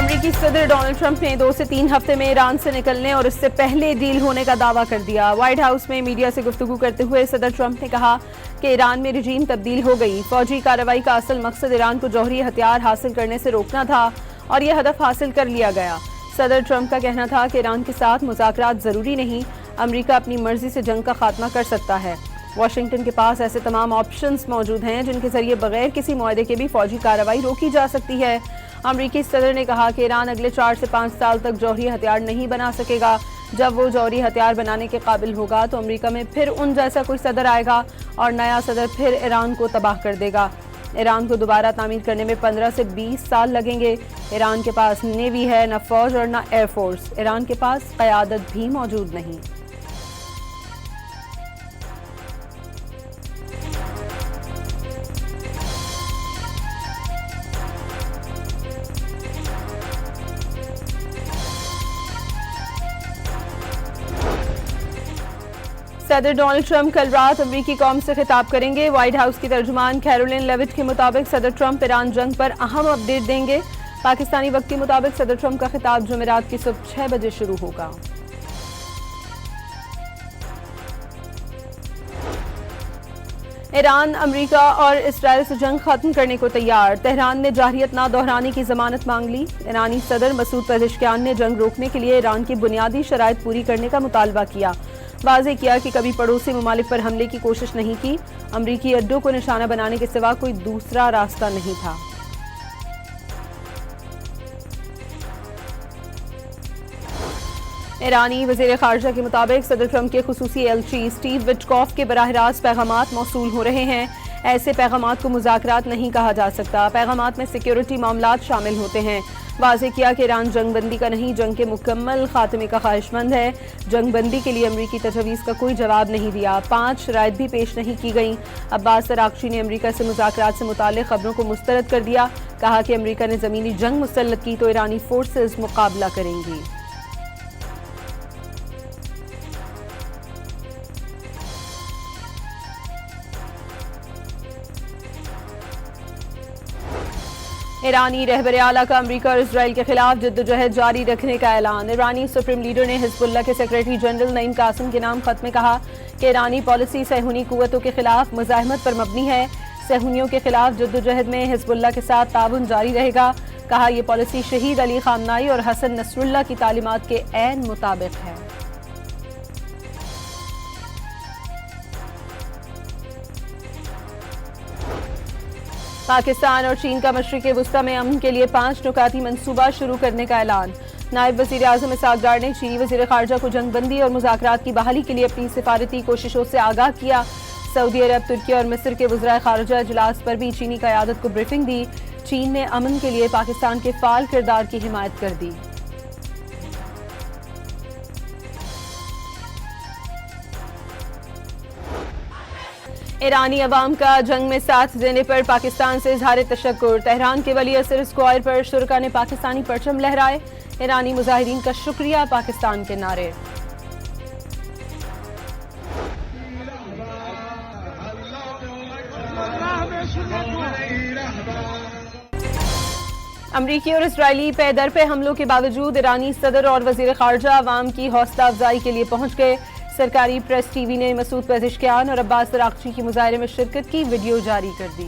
अमेरिकी सदर Donald Trump ने 2 से 3 हफ्ते में ईरान से निकलने और इससे पहले डील होने का दावा कर दिया। व्हाइट हाउस में मीडिया से गुफ्तगू करते हुए सदर ट्रंप ने कहा कि ईरान में रिजीम तब्दील हो गई। फौजी कार्रवाई का असल मकसद ईरान को जौहरी हथियार हासिल करने से रोकना था और यह हदफ हासिल कर लिया गया। सदर ट्रंप का कहना था कि ईरान के साथ मुज़ाकरात जरूरी नहीं, अमेरिका अपनी मर्जी से जंग का खात्मा कर सकता है। वाशिंगटन के पास ऐसे तमाम ऑप्शंस मौजूद हैं जिनके जरिए बगैर किसी मुआहदे के भी फौजी कार्रवाई रोकी जा सकती है। अमेरिकी सदर ने कहा कि ईरान अगले 4 से 5 साल तक जौहरी हथियार नहीं बना सकेगा। जब वो जौहरी हथियार बनाने के काबिल होगा तो अमेरिका में फिर उन जैसा कोई सदर आएगा और नया सदर फिर ईरान को तबाह कर देगा। ईरान को दोबारा तामीर करने में 15 से 20 साल लगेंगे। ईरान के पास नेवी है, न फौज और न एयरफोर्स। ईरान के पास क़यादत भी मौजूद नहीं। सदर डोनाल्ड ट्रंप कल रात अमेरिकी कौम से खिताब करेंगे। व्हाइट हाउस की तर्जुमान कैरोलिन लेविट के मुताबिक सदर ट्रंप ईरान जंग पर अहम अपडेट देंगे। पाकिस्तानी वक्त के मुताबिक सदर ट्रंप का खिताब जुमेरात की सुबह 6 बजे शुरू होगा। ईरान, अमेरिका और इसराइल से जंग खत्म करने को तैयार। तेहरान ने जारहियत ना दोहराने की जमानत मांग ली। ईरानी सदर मसूद पेज़ेश्कियान ने जंग रोकने के लिए ईरान की बुनियादी शराइत पूरी करने का मुतालबा किया। वाज़ेह किया कि कभी पड़ोसी ममालिक पर हमले की कोशिश नहीं की। अमरीकी अड्डों को निशाना बनाने के सिवा कोई दूसरा रास्ता नहीं था। ईरानी वज़ीर ख़ारिजा के मुताबिक सदर ट्रंप के खुसूसी एलची स्टीव विटकॉफ के बराह रास्त पैगामात मौसूल हो रहे हैं। ऐसे पैगामात को मुज़ाकरात नहीं कहा जा सकता। पैगामात में सिक्योरिटी मामलात शामिल होते हैं। वाज़ेह किया कि ईरान जंगबंदी का नहीं, जंग के मुकम्मल खात्मे का ख्वाहिशमंद है। जंगबंदी के लिए अमरीकी तजवीज़ का कोई जवाब नहीं दिया। 5 शराइत भी पेश नहीं की गई। अब्बास अराग़ची ने अमरीका से मुज़ाकरात से मुताल्लिक़ खबरों को मुस्तरद कर दिया। कहा कि अमरीका ने ज़मीनी जंग मुसल्लत की तो ईरानी फोर्सेज मुकाबला करेंगी। ईरानी रहबर आला का अमरीका और इसराइल के खिलाफ जद्दोजहद जारी रखने का ऐलान। ईरानी सुप्रीम लीडर ने हिज़्बुल्लाह के सेक्रेटरी जनरल नईम कासिम के नाम खत में कहा कि ईरानी पॉलिसी सहूनी कुव्वतों के खिलाफ मुज़ाहमत पर मबनी है। सहूनियों के खिलाफ जद्दोजहद में हिज़्बुल्लाह के साथ ताउन जारी रहेगा। कहा यह पॉलिसी शहीद अली खामनाई और हसन नसरुल्लाह की तालीमात के ऐन मुताबिक है। पाकिस्तान और चीन का मशरिक़ वुस्ता में अमन के लिए 5 नुकाती मंसूबा शुरू करने का ऐलान। नायब वज़ीर आज़म इसहाक़ डार ने चीनी वज़ीर ख़ारिजा को जंगबंदी और मुज़ाकरात की बहाली के लिए अपनी सिफारती कोशिशों से आगाह किया। सऊदी अरब, तुर्की और मिस्र के वज़राए ख़ारिजा इजलास पर भी चीनी क़यादत को ब्रीफिंग दी। चीन ने अमन के लिए पाकिस्तान के फ़ाल किरदार की हिमायत कर दी। ईरानी अवाम का जंग में साथ देने पर पाकिस्तान से इजहार तशक्कुर। तेहरान के वली असर स्क्वायर पर शुरका ने पाकिस्तानी परचम लहराए। ईरानी मुजाहिरीन का शुक्रिया पाकिस्तान के नारे। अमरीकी और इसराइली पे दर पे हमलों के बावजूद ईरानी सदर और वज़ीर ख़ारिजा अवाम की हौसला अफजाई के लिए पहुंच गए। सरकारी प्रेस टीवी ने मसूद पेज़ेश्कियान और अब्बास अराग़ची की मुज़ाहरे में शिरकत की वीडियो जारी कर दी।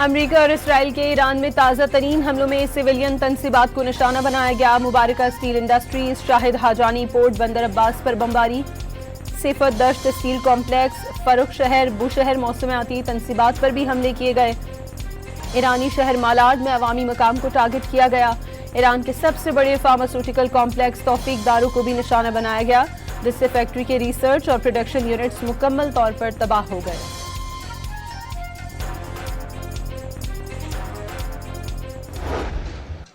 अमरीका और इसराइल के ईरान में ताज़ा तरीन हमलों में सिविलियन तनसीबात को निशाना बनाया गया। मुबारका स्टील इंडस्ट्रीज, शाहिद हाजानी पोर्ट, बंदर अब्बास पर बमबारी। सिफत दश्त स्टील कॉम्प्लेक्स, फरुख शहर, बुशहर मौसमियाती तनसीबात पर भी हमले किए गए। ईरानी शहर मालाड में अवामी मकाम को टारगेट किया गया। ईरान के सबसे बड़े फार्मास्यूटिकल कॉम्प्लेक्स तौफीक दारू को भी निशाना बनाया गया, जिससे फैक्ट्री के रिसर्च और प्रोडक्शन यूनिट्स मुकम्मल तौर पर तबाह हो गए।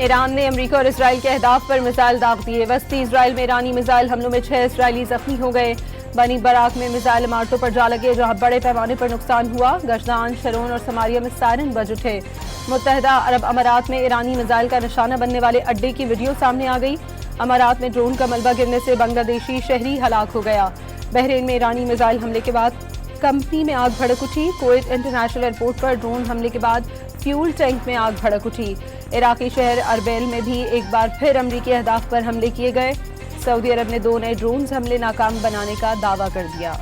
ईरान ने अमेरिका और इसराइल के अहदाफ पर मिसाइल दाग दिए। वस्ती इसराइल में ईरानी मिसाइल हमलों में 6 इसराइली जख्मी हो गए। बनी बराक में मिसाइल इमारतों पर जा लगे, जहां बड़े पैमाने पर नुकसान हुआ। गजदान, शरोन और समारिया में सायरन बज उठे। मुत्तहदा अरब अमारात में ईरानी मिसाइल का निशाना बनने वाले अड्डे की वीडियो सामने आ गई। अमारात में ड्रोन का मलबा गिरने से बांग्लादेशी शहरी हलाक हो गया। बहरीन में ईरानी मिसाइल हमले के बाद कंपनी में आग भड़क उठी। कुवैत इंटरनेशनल एयरपोर्ट पर ड्रोन हमले के बाद फ्यूल टैंक में आग भड़क उठी। इराकी शहर अरबेल में भी एक बार फिर अमरीकी अहदाफ पर हमले किए गए। सऊदी अरब ने 2 नए ड्रोन हमले नाकाम बनाने का दावा कर दिया।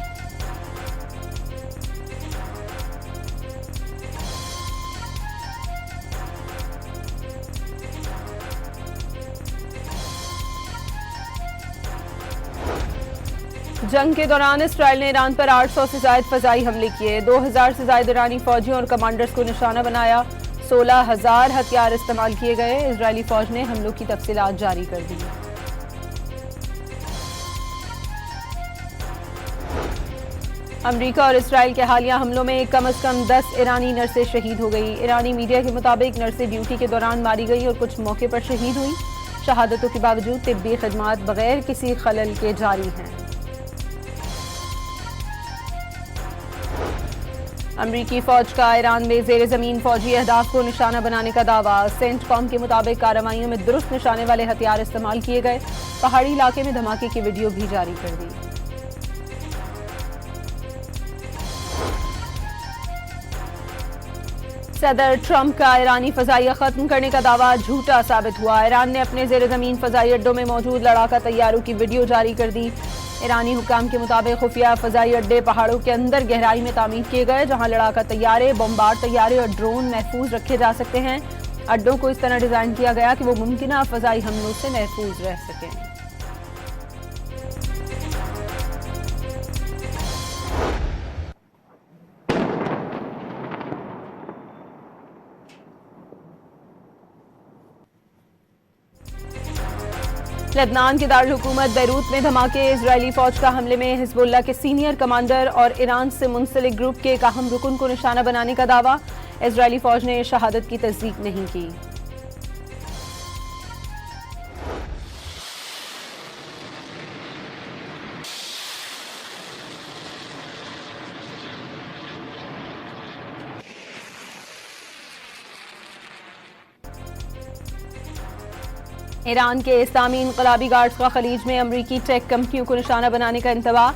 जंग के दौरान इसराइल ने ईरान पर 800 से ज्यादा फजाई हमले किए। 2000 से ज्यादा ईरानी फौजियों और कमांडर्स को निशाना बनाया। 16,000 हथियार इस्तेमाल किए गए। इजरायली फौज ने हमलों की तफसीलात जारी कर दी। अमेरिका और इसराइल के हालिया हमलों में कम से कम 10 ईरानी नर्सें शहीद हो गई। ईरानी मीडिया के मुताबिक नर्सें ड्यूटी के दौरान मारी गई और कुछ मौके पर शहीद हुई। शहादतों के बावजूद तिब्बी खिदमात बगैर किसी खलल के जारी हैं। अमरीकी फौज का ईरान में जेर जमीन फौजी अहदाफ को निशाना बनाने का दावा। सेंटकॉम के मुताबिक कार्रवाइयों में दुरुस्त निशाने वाले हथियार इस्तेमाल किए गए। पहाड़ी इलाके में धमाके की वीडियो भी जारी कर दी। सदर ट्रंप का ईरानी फजाइया खत्म करने का दावा झूठा साबित हुआ। ईरान ने अपने जेर जमीन फजाई अड्डों में मौजूद लड़ाका तैयारों की वीडियो जारी कर दी। ईरानी हुक्काम के मुताबिक खुफिया फजाई अड्डे पहाड़ों के अंदर गहराई में तामीर किए गए, जहां लड़ाका तैयारे, बमबार तैयारे और ड्रोन महफूज रखे जा सकते हैं। अड्डों को इस तरह डिजाइन किया गया कि वो मुमकिन फजाई हमलों से महफूज रह सकें। लेबनान के दारुल हुकूमत बैरूत में धमाके। इजरायली फौज का हमले में हिजबुल्लाह के सीनियर कमांडर और ईरान से मुंसलिक ग्रुप के एक अहम रुकन को निशाना बनाने का दावा। इजरायली फौज ने शहादत की तस्दीक नहीं की। ईरान के इस्लामी इनकलाबी गार्ड्स का खलीज में अमरीकी टेक कंपनियों को निशाना बनाने का इंतबा।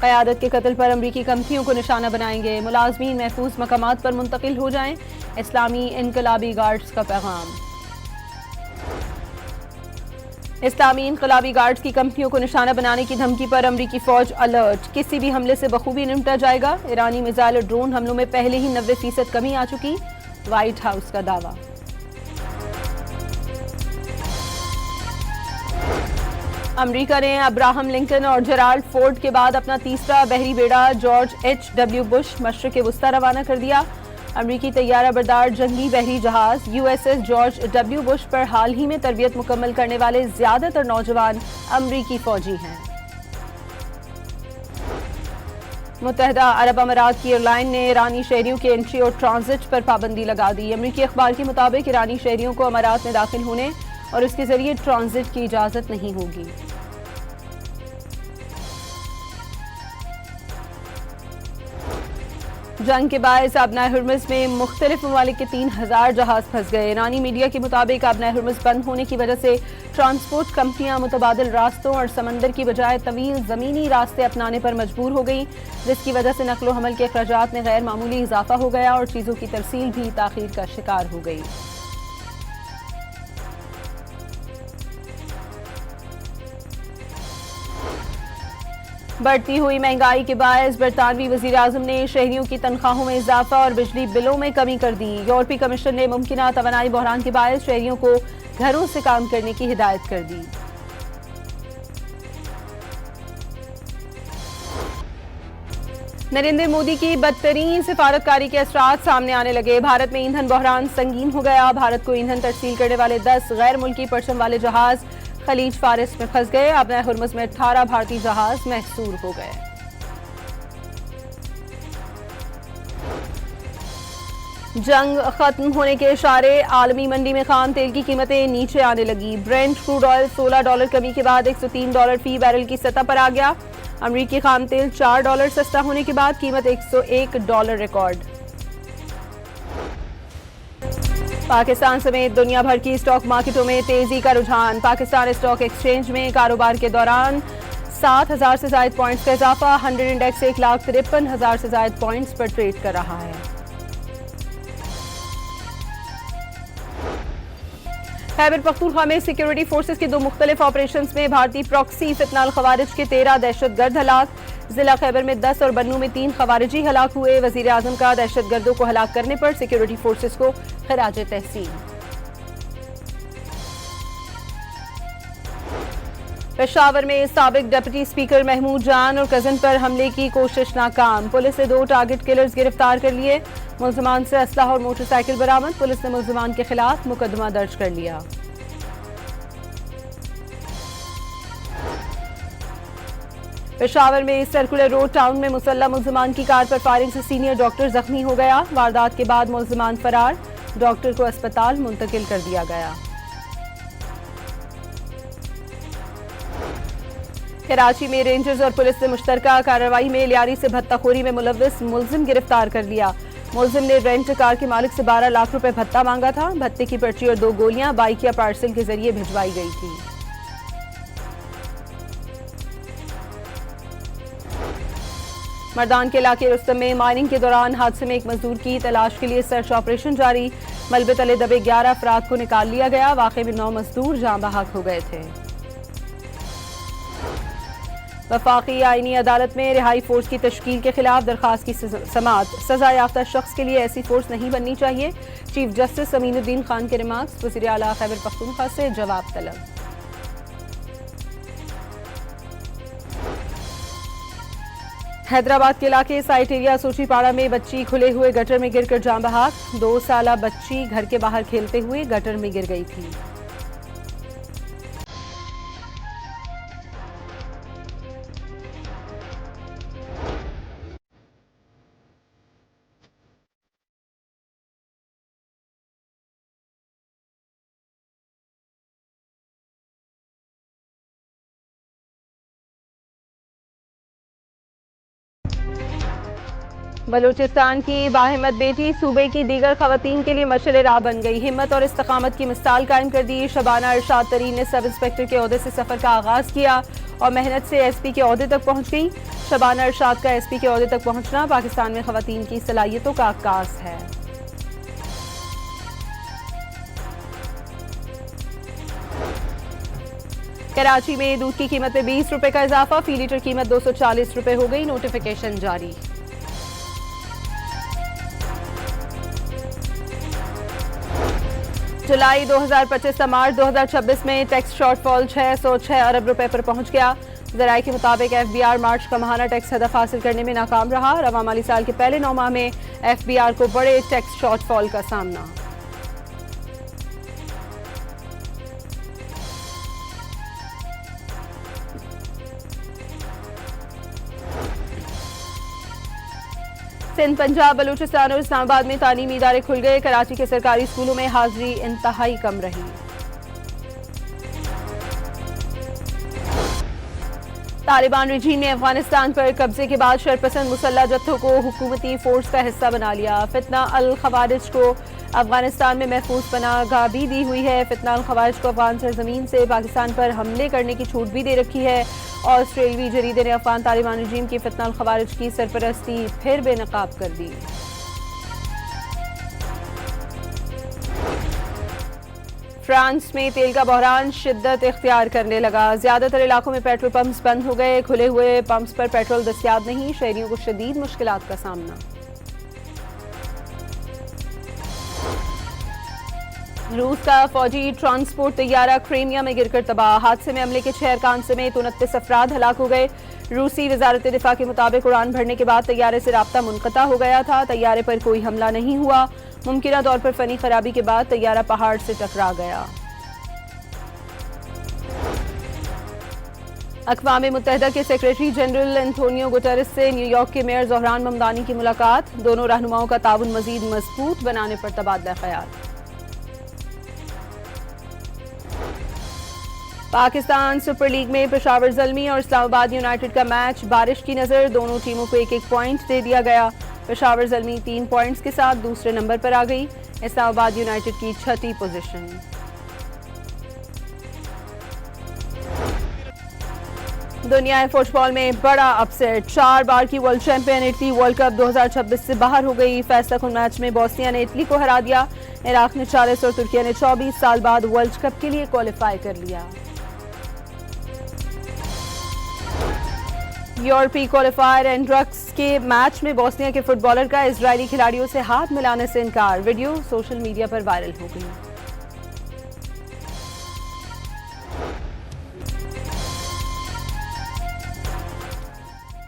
क़यादत के कत्ल पर अमरीकी कंपनियों को निशाना बनाएंगे। मुलाजमीन महफूज मकामात पर मुंतकिल हो जाएं। इस्लामी इनकलाबी गार्ड्स का पैगाम। इस्लामी इनकलाबी गार्ड्स की कंपनियों को निशाना बनाने की धमकी पर अमरीकी फौज अलर्ट। किसी भी हमले से बखूबी निपटा जाएगा। ईरानी मिसाइल और ड्रोन हमलों में पहले ही 90% कमी आ चुकी, व्हाइट हाउस का दावा। अमेरिका ने अब्राहम लिंकन और जेराल्ड फोर्ड के बाद अपना तीसरा बहरी बेड़ा जॉर्ज H.W. बुश मशरिक़ वस्ता रवाना कर दिया। अमेरिकी तैयारा बरदार जंगी बहरी जहाज USS जॉर्ज W. बुश पर हाल ही में तरबियत मुकम्मल करने वाले ज्यादातर नौजवान अमेरिकी फौजी हैं। मुत्तहदा अरब अमारात की एयरलाइन ने ईरानी शहरियों के एंट्री और ट्रांजिट पर पाबंदी लगा दी। अमेरिकी अखबार के मुताबिक ईरानी शहरियों को अमारात में दाखिल होने और इसके जरिए ट्रांजिट की इजाजत नहीं होगी। जंग के बायस आबनाए हुर्मुज़ में मुख्तलिफ ममालिक के 3000 जहाज फंस गए। ईरानी मीडिया के मुताबिक आबनाए हुर्मुज़ बंद होने की वजह से ट्रांसपोर्ट कंपनियां मुतबादिल रास्तों और समंदर की बजाय तवील ज़मीनी रास्ते अपनाने पर मजबूर हो गई, जिसकी वजह से नकलो हमल के अखराजात में गैर मामूली इजाफा हो गया और चीज़ों की तरसील भी ताख़ीर का शिकार हो गई। बढ़ती हुई महंगाई के बायस बरतानवी वज़ीर आज़म ने शहरियों की तनख्वाहों में इजाफा और बिजली बिलों में कमी कर दी। यूरोपीय कमीशन ने मुमकिन तवानाई बहरान के बायस शहरियों को घरों से काम करने की हिदायत कर दी। नरेंद्र मोदी की बदतरीन सिफारतकारी के असरात सामने आने लगे। भारत में ईंधन बहरान संगीन हो गया। भारत को ईंधन तरसील करने वाले 10 गैर मुल्की परचम वाले जहाज खलीज फारिस में फंस गए। आबनाए हुर्मुज़ में 18 भारतीय जहाज महसूर हो गए। जंग खत्म होने के इशारे, आलमी मंडी में खाम तेल की कीमतें नीचे आने लगी। ब्रेंट क्रूड ऑयल $16 कमी के बाद $103 फी बैरल की सतह पर आ गया। अमरीकी खाम तेल $4 सस्ता होने के बाद कीमत $101 रिकॉर्ड। पाकिस्तान समेत दुनिया भर की स्टॉक मार्केटों में तेजी का रुझान। पाकिस्तान स्टॉक एक्सचेंज में कारोबार के दौरान 7,000 से ज्यादा पॉइंट्स का इजाफा। 100 इंडेक्स 1,53,000 से ज्यादा पॉइंट्स पर ट्रेड कर रहा है। खैबर पख्तूनख्वा में सिक्योरिटी फोर्सेस के 2 मुख्तलिफ ऑपरेशंस में भारतीय प्रॉक्सी फितनाल खवारिज के 13 दहशतगर्द हलाक। जिला खैबर में 10 और बन्नू में 3 खवारिजी हलाक हुए। वजीर आजम का दहशतगर्दों को हलाक करने पर सिक्योरिटी फोर्सेस को खराज तहसीन। पेशावर में साबिक डिप्टी स्पीकर महमूद जान और कजन पर हमले की कोशिश नाकाम। पुलिस ने 2 टारगेट किलर्स गिरफ्तार कर लिए। मुल्जिमान से असलहा और मोटरसाइकिल बरामद। पुलिस ने मुल्जिमान के खिलाफ मुकदमा दर्ज कर लिया। पेशावर में सर्कुलर रोड टाउन में मुसल्लह मुल्जिमान की कार पर फायरिंग से सीनियर डॉक्टर जख्मी हो गया। वारदात के बाद मुल्जिमान फरार, डॉक्टर को अस्पताल मुंतकिल कर दिया गया। कराची में रेंजर्स और पुलिस ने मुश्तरका कार्रवाई में लियारी से भत्ताखोरी में मुलव्विस मुल्जिम गिरफ्तार कर लिया। मुल्जिम ने रेंट कार के मालिक से 12 लाख रुपए भत्ता मांगा था। भत्ते की पर्ची और 2 गोलियां बाइक या पार्सल के जरिए भिजवाई गई थी। मर्दान के इलाके रुस्तम में माइनिंग के दौरान हादसे में एक मजदूर की तलाश के लिए सर्च ऑपरेशन जारी। मलबे तले दबे 11 अफराद को निकाल लिया गया। वाकई में 9 मजदूर जाँ बहक हो गए थे। वफाकी आईनी अदालत में रिहाई फोर्स की तश्कील के खिलाफ दरखास्त की समाअत। सजा याफ्ता शख्स के लिए ऐसी फोर्स नहीं बननी चाहिए। चीफ जस्टिस अमीनुद्दीन खान के रिमार्क्स। वज़ीर आला खैबर पख्तूनख्वा से जवाब तलब। हैदराबाद के इलाके साइट एरिया सोचीपाड़ा में बच्ची खुले हुए गटर में गिरकर जाँ बहक। 2 साला बच्ची घर के बाहर खेलते हुए गटर में गिर गई थी। बलूचिस्तान की बाहिम्मत बेटी सूबे की दीगर खवातीन के लिए मशअल राह बन गई। हिम्मत और इस्तकामत की मिसाल कायम कर दी। शबाना इरशाद तरीन ने सब इंस्पेक्टर के ओहदे से सफर का आगाज किया और मेहनत से एसपी के ओहदे तक पहुंच गई। शबाना इरशाद का एसपी के ओहदे तक पहुंचना पाकिस्तान में खवातीन की सलाहियतों का अक्कास है। कराची में दूध की कीमत में 20 रुपए का इजाफा। फी लीटर कीमत 240 रुपए हो गई। नोटिफिकेशन जारी। जुलाई 2025 से मार्च 2026 में टैक्स शॉर्टफॉल 606 अरब रुपए पर पहुंच गया। ज़राए के मुताबिक एफबीआर मार्च का माहाना टैक्स हदफ हासिल करने में नाकाम रहा। रवा माली साल के पहले 9 माह में एफबीआर को बड़े टैक्स शॉर्टफॉल का सामना। सिंध, पंजाब, बलूचिस्तान और इस्लामाबाद में तालीमी इदारे खुल गए। कराची के सरकारी स्कूलों में हाजिरी इंतहाई कम रही। तालिबान रिजीम ने अफगानिस्तान पर कब्जे के बाद शरपसंद मुसल्ला जत्थों को हुकूमती फोर्स का हिस्सा बना लिया। फितना अल खवारिज को अफगानिस्तान में महफूज पनाहगाह भी दी हुई है। फितना अल खवारिज को अफगान सरजमीन से पाकिस्तान पर हमले करने की छूट भी दे रखी है। ऑस्ट्रेलियाई जरीदे ने अफगान तालिबान रिजीम की फितना अल खवारिज की सरपरस्ती फिर बेनकाब कर दी। फ्रांस में तेल का बहरान शिद्दत इख्तियार करने लगा। ज्यादातर इलाकों में पेट्रोल पंप्स बंद हो गए। खुले हुए पंप्स पर पेट्रोल दस्तयाब नहीं। शहरियों को शदीद मुश्किलात का सामना। रूस का फौजी ट्रांसपोर्ट तैयारा क्रीमिया में गिरकर तबाह। हादसे में अमले के 6 अरकान समेत 29 अफराद हलाक हो गए। रूसी वजारत दिफा के मुताबिक उड़ान भरने के बाद तैयारे से राब्ता मुनक़ता हो गया था। तैयारे पर कोई हमला नहीं हुआ। मुमकिना तौर पर फनी खराबी के बाद तैयारा पहाड़ से टकरा गया। अक़वाम मुत्तहिदा के सेक्रेटरी जनरल एंटोनियो गुटेरेस से न्यूयॉर्क के मेयर ज़ोहरान ममदानी की मुलाकात, दोनों रहनुमाओं का ताउन मजीद मजबूत बनाने पर तबादला ख्याल। पाकिस्तान सुपर लीग में पेशावर ज़ल्मी और इस्लामाबाद यूनाइटेड का मैच बारिश की नज़र, दोनों टीमों को एक एक पॉइंट दे दिया गया। पेशावर ज़ल्मी 3 पॉइंट्स के साथ दूसरे नंबर पर आ गई, इस्लामाबाद यूनाइटेड की 6ठी पोजीशन। दुनिया फुटबॉल में बड़ा अपसेट, 4 बार की world champion Italy world cup 2026 से बाहर हो गई। फैसला कुन मैच में बोस्निया ने इटली को हरा दिया। इराक ने 40 और तुर्किया ने 24 साल बाद वर्ल्ड कप के लिए क्वालिफाई कर लिया। यूरोपीय क्वालिफायर एंड्रक्स के मैच में बोस्निया के फुटबॉलर का इजरायली खिलाड़ियों से हाथ मिलाने से इनकार, वीडियो सोशल मीडिया पर वायरल हो गई।